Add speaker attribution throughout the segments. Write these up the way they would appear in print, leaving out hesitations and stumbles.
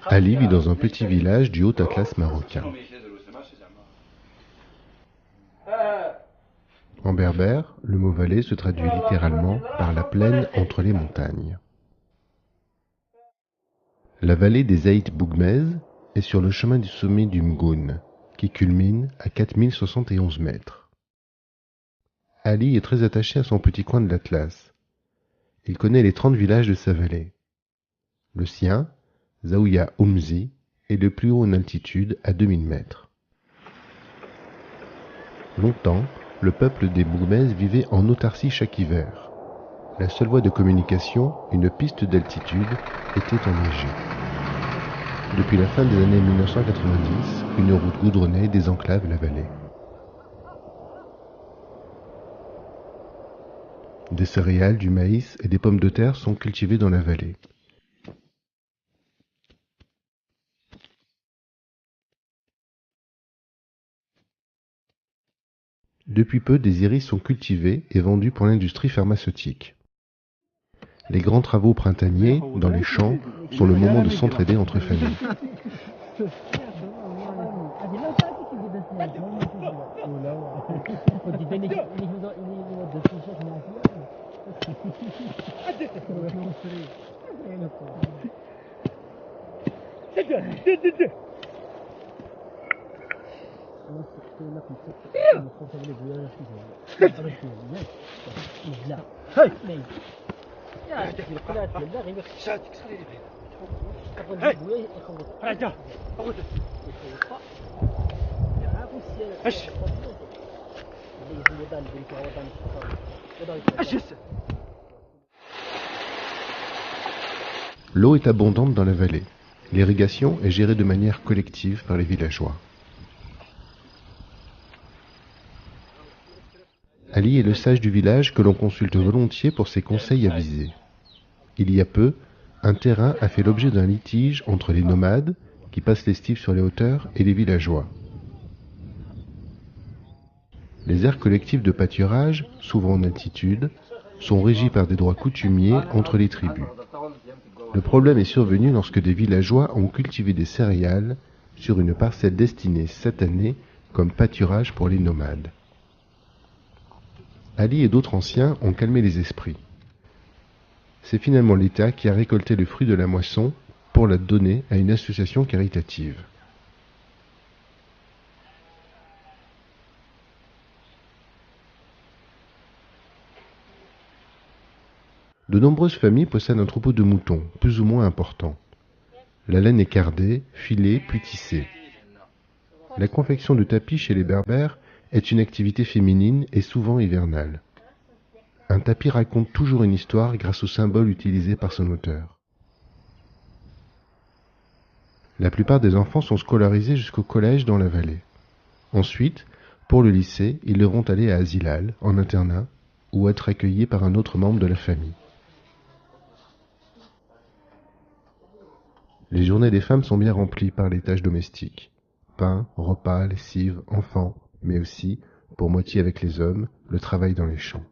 Speaker 1: Ali vit dans un petit village du Haut-Atlas marocain. En berbère, le mot vallée se traduit littéralement par la plaine entre les montagnes. La vallée des Aït Bougmez est sur le chemin du sommet du Mgoun, qui culmine à 4071 mètres. Ali est très attaché à son petit coin de l'Atlas. Il connaît les 30 villages de sa vallée. Le sien, Zaouia Oumzi, est le plus haut en altitude à 2000 mètres. Longtemps, le peuple des Bougmez vivait en autarcie chaque hiver. La seule voie de communication, une piste d'altitude, était enneigée. Depuis la fin des années 1990, une route goudronnée désenclave la vallée. Des céréales, du maïs et des pommes de terre sont cultivés dans la vallée. Depuis peu, des iris sont cultivés et vendus pour l'industrie pharmaceutique. Les grands travaux printaniers, dans les champs, sont le moment de s'entraider entre familles. L'eau est abondante dans la vallée. L'irrigation est gérée de manière collective par les villageois. Ali est le sage du village que l'on consulte volontiers pour ses conseils avisés. Il y a peu, un terrain a fait l'objet d'un litige entre les nomades, qui passent l'estive sur les hauteurs, et les villageois. Les aires collectives de pâturage, souvent en altitude, sont régies par des droits coutumiers entre les tribus. Le problème est survenu lorsque des villageois ont cultivé des céréales sur une parcelle destinée cette année comme pâturage pour les nomades. Ali et d'autres anciens ont calmé les esprits. C'est finalement l'État qui a récolté le fruit de la moisson pour la donner à une association caritative. De nombreuses familles possèdent un troupeau de moutons, plus ou moins important. La laine est cardée, filée, puis tissée. La confection de tapis chez les Berbères est une activité féminine et souvent hivernale. Un tapis raconte toujours une histoire grâce au symbole utilisé par son auteur. La plupart des enfants sont scolarisés jusqu'au collège dans la vallée. Ensuite, pour le lycée, ils devront aller à Azilal, en internat, ou être accueillis par un autre membre de la famille. Les journées des femmes sont bien remplies par les tâches domestiques. Pain, repas, lessive, enfants, mais aussi, pour moitié avec les hommes, le travail dans les champs.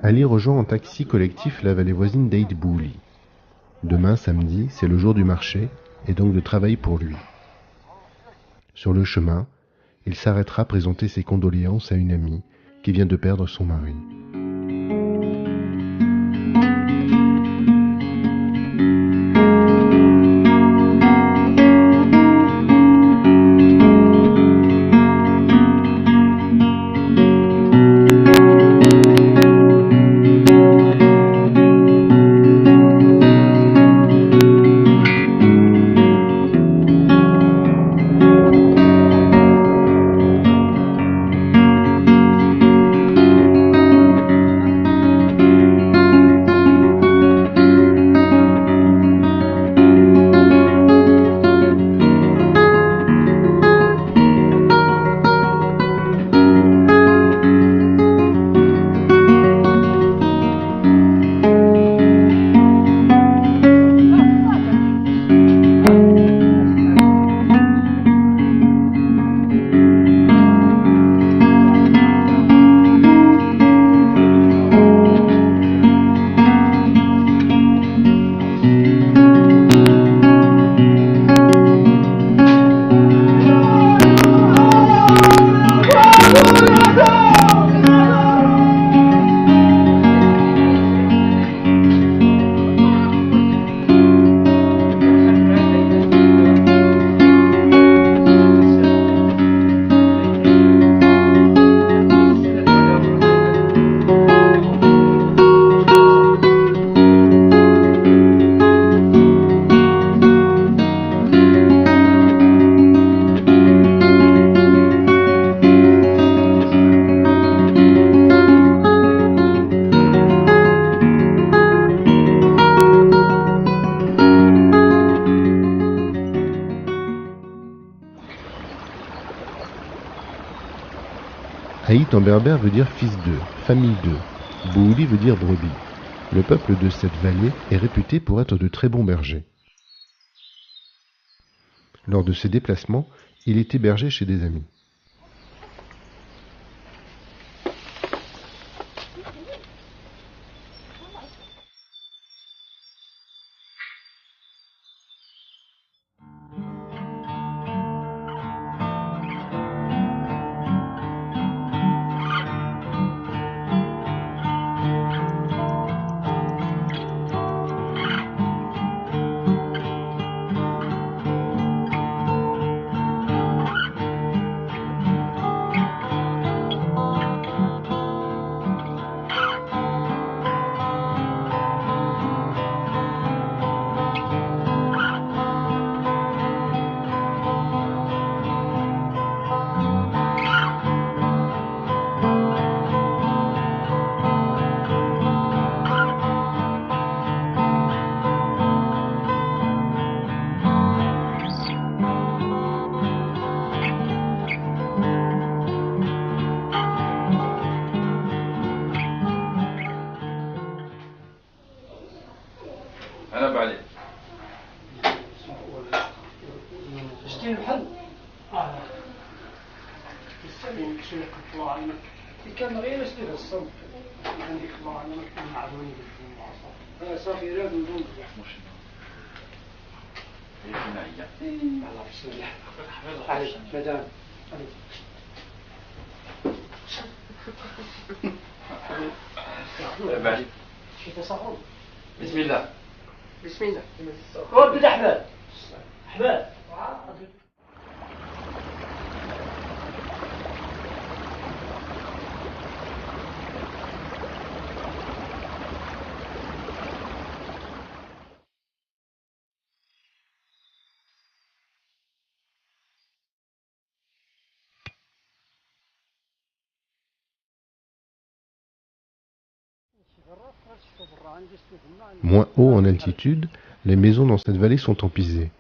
Speaker 1: Ali rejoint en taxi collectif la vallée voisine d'Eid Bouli. Demain, samedi, c'est le jour du marché et donc de travail pour lui. Sur le chemin, il s'arrêtera présenter ses condoléances à une amie qui vient de perdre son mari. Aït en berbère veut dire fils de, famille de. Bouli veut dire brebis. Le peuple de cette vallée est réputé pour être de très bons bergers. Lors de ses déplacements, il est hébergé chez des amis.
Speaker 2: أنا بعلي
Speaker 3: شتي الحل السليم شنو الله عنك كان غير شتي الصوت عندك الله عنك معدوني بالمعصر صافي راد ندوم الله بسم الله عليك مدام
Speaker 2: بعلي بسم الله
Speaker 3: بسم الله ورد احباب احباب
Speaker 1: Moins haut en altitude, les maisons dans cette vallée sont en pisé.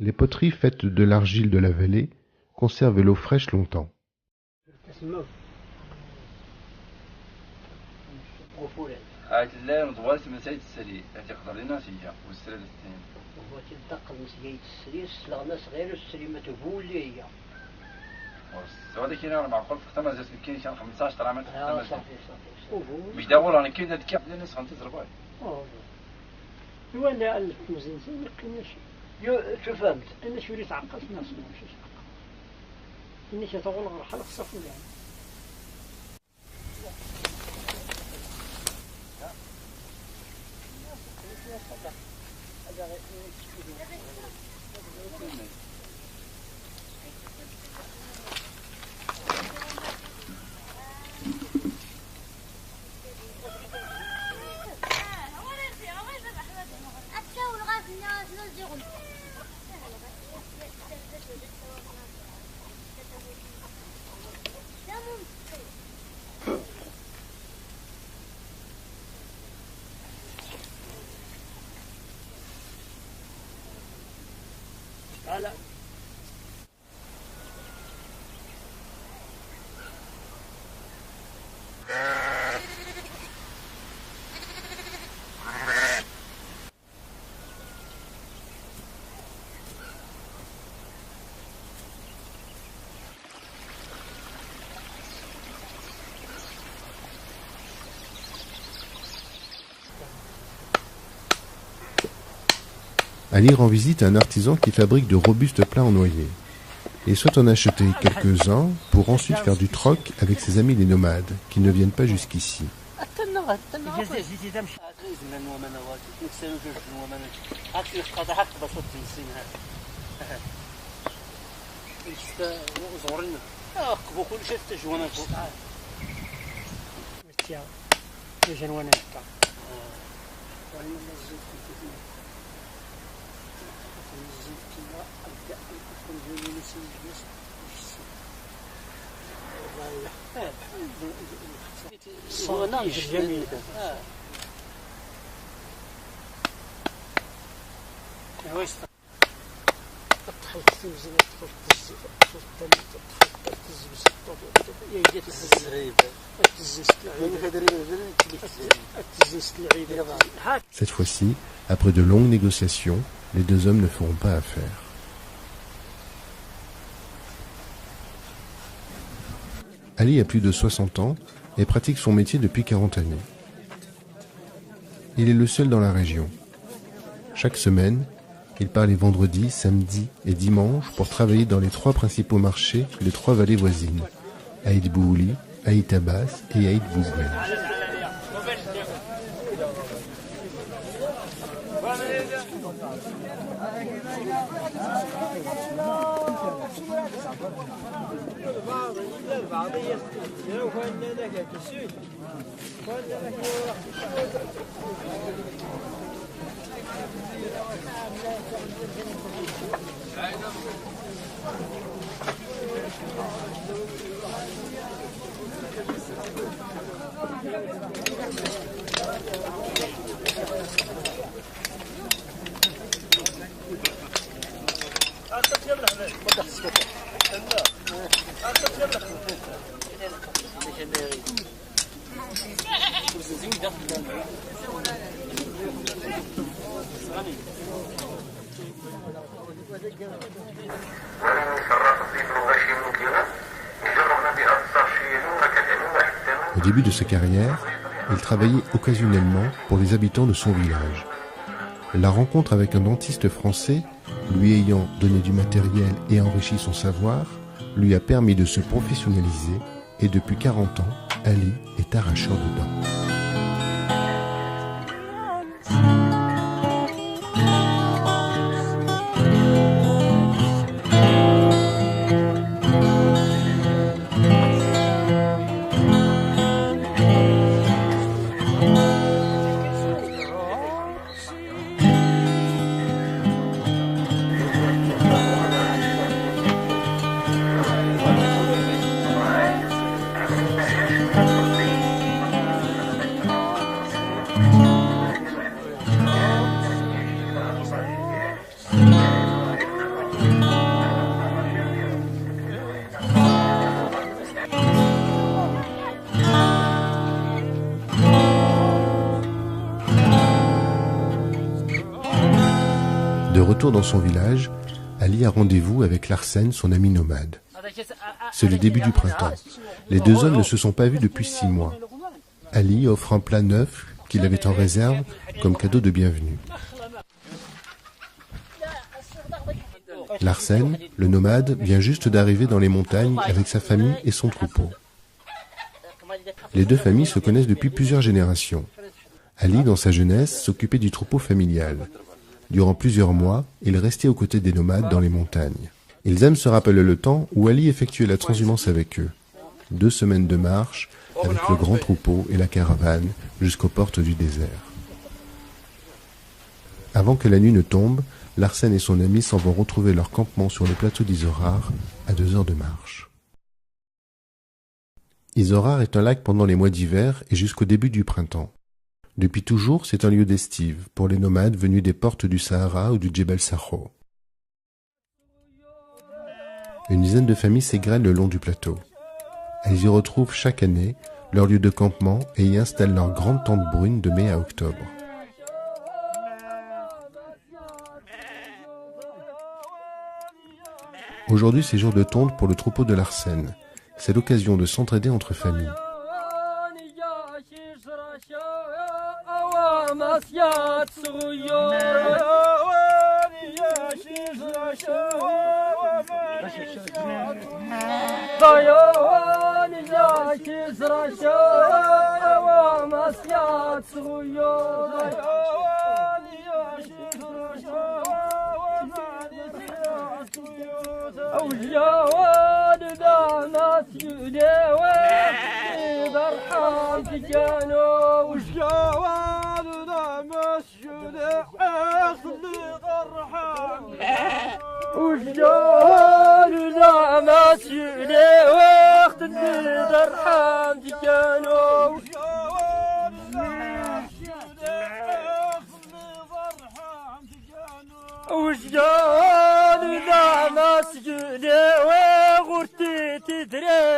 Speaker 1: Les poteries faites de l'argile de la vallée conservent l'eau fraîche longtemps.
Speaker 2: عاد الليل مطولت من سيد السري التي قدر لنا سيجا والسرد الثاني.
Speaker 3: هو تنتقل من سيد السري سلغنا صغير السري ما تقول لي هي.
Speaker 2: سواء كنا معقول في ختمة زي كين كان 15 عام في ختمة.
Speaker 3: صافي.
Speaker 2: مش داول أنا كنا دكاب للناس خمسة زرباي.
Speaker 3: ولا ألف مزين زين كنا شو فهمت؟ أنا شو اللي تعقلت نفسي ماشي تعقل. إني شتغل غير حلق صفر يعني. لا
Speaker 1: Ali rend visite à un artisan qui fabrique de robustes plats en noyer. Il souhaite en acheter quelques-uns pour ensuite faire du troc avec ses amis les nomades qui ne viennent pas jusqu'ici.
Speaker 3: جميل.
Speaker 1: Cette fois-ci, après de longues négociations, les deux hommes ne feront pas affaire. Ali a plus de 60 ans et pratique son métier depuis 40 années. Il est le seul dans la région. Chaque semaine, il part les vendredis, samedis et dimanches pour travailler dans les 3 principaux marchés des 3 vallées voisines, Aïd Bouhouli, Aïd Abbas et Aïd Bougmel. Au début de sa carrière, il travaillait occasionnellement pour les habitants de son village. La rencontre avec un dentiste français, lui ayant donné du matériel et enrichi son savoir, lui a permis de se professionnaliser et depuis 40 ans, Ali est arracheur de dents. De retour dans son village, Ali a rendez-vous avec Larsen, son ami nomade. C'est le début du printemps. Les deux hommes ne se sont pas vus depuis 6 mois. Ali offre un plat neuf qu'il avait en réserve comme cadeau de bienvenue. Larsen, le nomade, vient juste d'arriver dans les montagnes avec sa famille et son troupeau. Les deux familles se connaissent depuis plusieurs générations. Ali, dans sa jeunesse, s'occupait du troupeau familial. Durant plusieurs mois, il restait aux côtés des nomades dans les montagnes. Ils aiment se rappeler le temps où Ali effectuait la transhumance avec eux. 2 semaines de marche, avec le grand troupeau et la caravane, jusqu'aux portes du désert. Avant que la nuit ne tombe, Larsen et son ami s'en vont retrouver leur campement sur le plateau d'Izorar, à 2 heures de marche. Izorar est un lac pendant les mois d'hiver et jusqu'au début du printemps. Depuis toujours, c'est un lieu d'estive pour les nomades venus des portes du Sahara ou du Djebel Sakho. Une dizaine de familles s'égrènent le long du plateau. Elles y retrouvent chaque année leur lieu de campement et y installent leur grande tente brune de mai à octobre. Aujourd'hui, c'est jour de tonte pour le troupeau de Larsen. C'est l'occasion de s'entraider entre familles.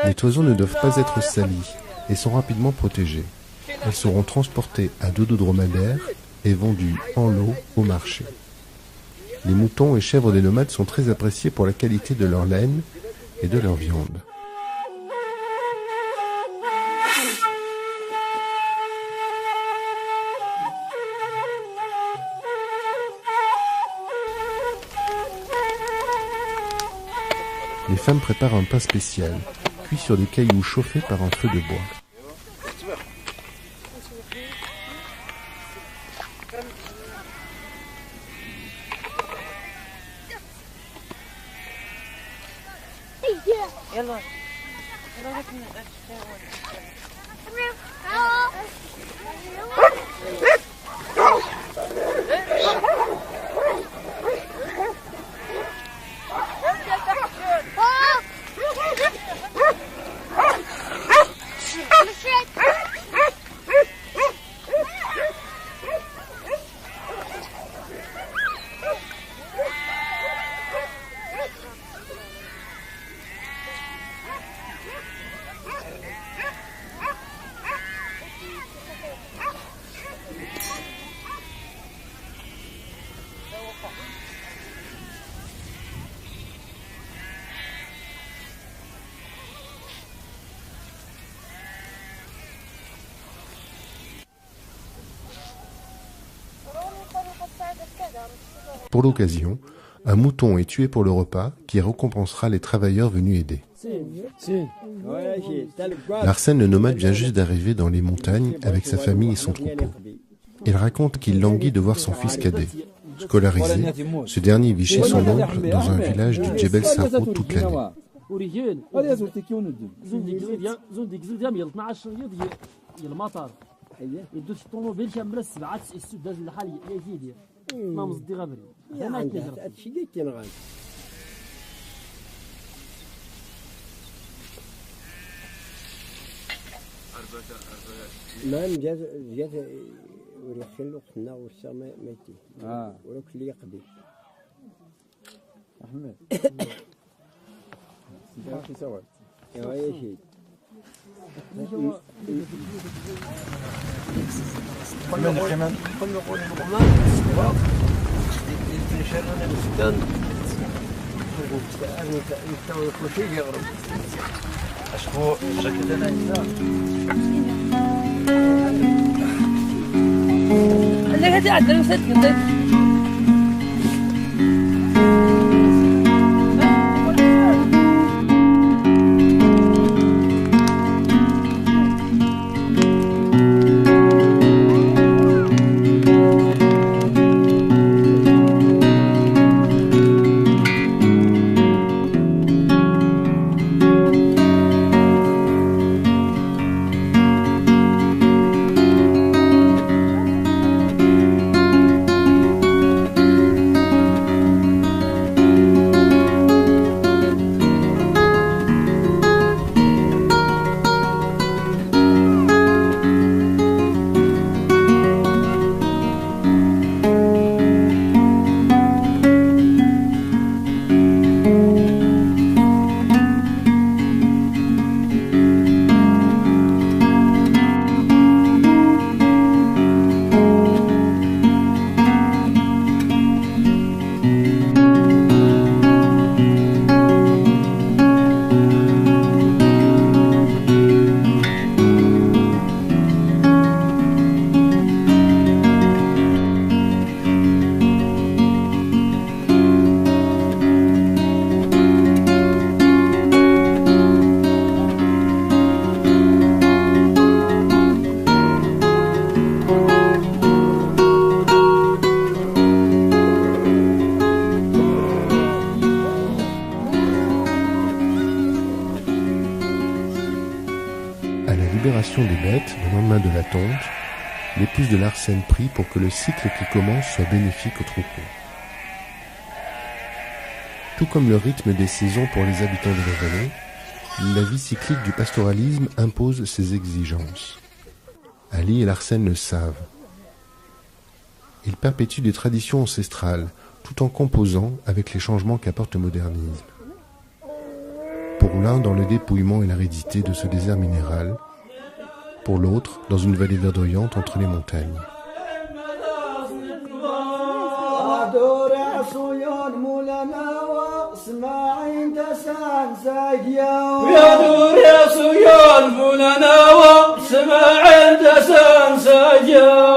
Speaker 1: Les toisons ne doivent pas être salies et sont rapidement protégées. Elles seront transportées à dos de dromadaire et vendues en lot au marché. Les moutons et chèvres des nomades sont très appréciés pour la qualité de leur laine et de leur viande. Les femmes préparent un pain spécial, cuit sur des cailloux chauffés par un feu de bois. Pour l'occasion, un mouton est tué pour le repas qui récompensera les travailleurs venus aider. Larsen le nomade vient juste d'arriver dans les montagnes avec sa famille et son troupeau. Il raconte qu'il languit de voir son fils cadet. Scolarisé, ce dernier vit chez son oncle dans un village du Djebel Sakho toute l'année.
Speaker 3: كمان
Speaker 4: كان كل شيء يغرب أشكو شكل أنا
Speaker 5: اللي هذي عدل وسد
Speaker 1: Des bêtes, le lendemain de la tonte, l'épouse de Larsen prie pour que le cycle qui commence soit bénéfique au troupeau. Tout comme le rythme des saisons pour les habitants de la vallée, la vie cyclique du pastoralisme impose ses exigences. Ali et Larsen le savent. Ils perpétuent des traditions ancestrales, tout en composant avec les changements qu'apporte le modernisme. Pour l'un, dans le dépouillement et l'aridité de ce désert minéral, pour l'autre, dans une vallée verdoyante entre les montagnes.
Speaker 6: يا دور يا صيان فلنا واسمع الدسان سجا